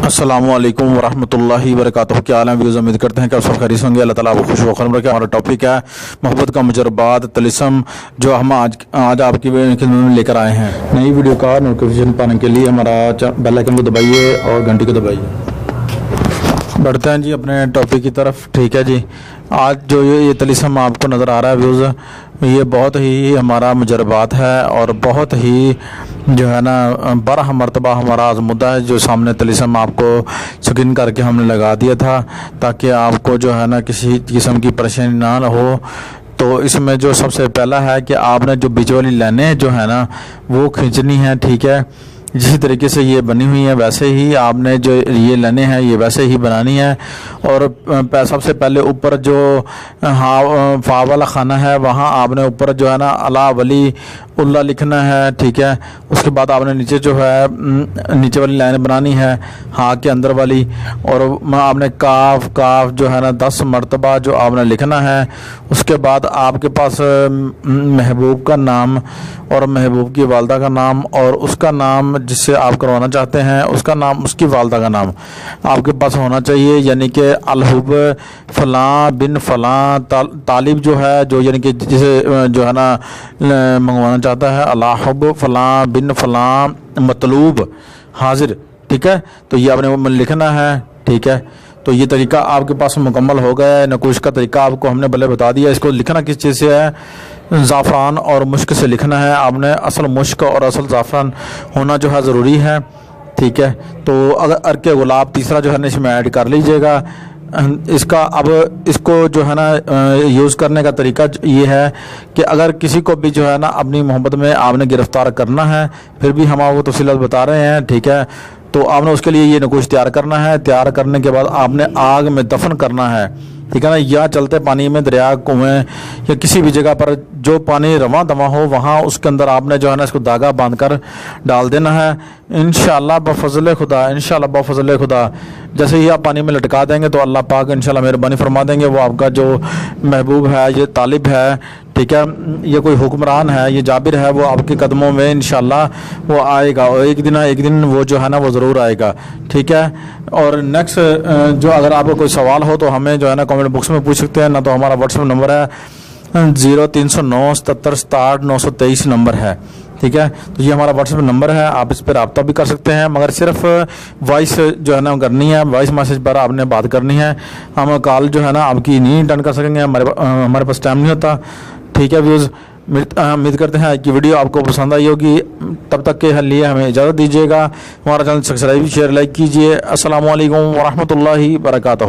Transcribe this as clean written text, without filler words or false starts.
अस्सलामुअलैकुम वरहमतुल्लाहि वबरकातुहू। क्या हाल है व्यूज़, उम्मीद करते हैं कि आप सब खैरियत होंगे। अल्लाह ताला आपको खुश वखरम रखे। हमारा टॉपिक है मोहब्बत का मुजरबात तलिस्म, जो हम आज आपकी खिदमत में लेकर आए हैं। नई वीडियो का नोटिफिकेशन पाने के लिए हमारा बेल आइकन को दबाइए और घंटी को दबाइए। बढ़ते हैं जी अपने टॉपिक की तरफ। ठीक है जी, आज जो ये तलिस्म आपको नज़र आ रहा है व्यूज़, ये बहुत ही हमारा मुजरबात है और बहुत ही जो है ना 12 मरतबा हमारा आज़मुदा है। जो सामने तलिस्म आपको स्क्रीन करके हमने लगा दिया था ताकि आपको जो है ना किसी किस्म की परेशानी ना हो। तो इसमें जो सबसे पहला है कि आपने जो बीच वाली लाइनें जो है ना वो खींचनी है। ठीक है, जिस तरीके से ये बनी हुई है वैसे ही आपने जो ये लाइनें हैं ये वैसे ही बनानी है। और सबसे पहले ऊपर जो फा वाला खाना है वहाँ आपने ऊपर जो है ना अला वली उल्ला लिखना है। ठीक है, उसके बाद आपने नीचे जो है नीचे वाली लाइन बनानी है हाँ के अंदर वाली, और आपने काफ काफ जो है ना 10 मरतबा जो आपने लिखना है। उसके बाद आपके पास महबूब का नाम और महबूब की वालदा का नाम और उसका नाम जिससे आप करवाना चाहते हैं उसका नाम, उसकी वालदा का नाम आपके पास होना चाहिए। यानी कि अलहुब फ़लाँ बिन फ़लाँ तालिब जो है, जो यानी कि जिसे जो है ना मंगवाना चाहता है, अलहुब फ़लाँ बिन फ़लाँ मतलूब हाजिर। ठीक है, तो ये आपने लिखना है। ठीक है, तो ये तरीका आपके पास मुकम्मल हो गया है। नकुश का तरीका आपको हमने भले बता दिया। इसको लिखना किस चीज़ से है? ज़ाफ़रान और मुश्क से लिखना है आपने। असल मुश्क और असल ज़ाफ़रान होना जो है ज़रूरी है। ठीक है, तो अगर अर्के गुलाब तीसरा जो है ना इसमें ऐड कर लीजिएगा इसका। अब इसको जो है ना यूज़ करने का तरीका ये है कि अगर किसी को भी जो है ना अपनी मोहब्बत में आपने गिरफ़्तार करना है, फिर भी हम आपको तफ़सीलात बता रहे हैं। ठीक है, तो आपने उसके लिए ये नकुश तैयार करना है। तैयार करने के बाद आपने आग में दफन करना है। ठीक है ना, या चलते पानी में, दरिया, कुएं या किसी भी जगह पर जो पानी रवां दवा हो वहाँ उसके अंदर आपने जो है ना इसको धागा बांध कर डाल देना है। इंशाअल्लाह बफ़ज़ल खुदा, इंशाअल्लाह बफ़ज़ल खुदा जैसे ही आप पानी में लटका देंगे तो अल्लाह पाक इंशाअल्लाह मेहरबानी फरमा देंगे। वो आपका जो महबूब है, ये तालिब है, ठीक है, ये कोई हुक्मरान है, ये जाबिर है, वो आपके कदमों में इंशाअल्लाह वो आएगा और एक दिन वो जो है ना वो ज़रूर आएगा। ठीक है, और नेक्स्ट जो अगर आपको कोई सवाल हो तो हमें जो है ना कमेंट बॉक्स में पूछ सकते हैं। ना तो हमारा व्हाट्सएप नंबर है 0309 77 67 923 नंबर है। ठीक है, तो ये हमारा व्हाट्सएप नंबर है, आप इस पर रब्ता भी कर सकते हैं, मगर सिर्फ वॉइस जो है ना करनी है, वॉइस मैसेज पर आपने बात करनी है। हम कॉल जो है ना आपकी नहीं अटेंड कर सकेंगे, हमारे पास टाइम नहीं होता। ठीक है व्यूज़, उम्मीद करते हैं कि वीडियो आपको पसंद आई होगी। तब तक के लिए हमें इजाज़त दीजिएगा। हमारा चैनल सब्सक्राइब शेयर लाइक कीजिए। अस्सलामु अलैकुम वरहमतुल्लाहि वबरकातुहू।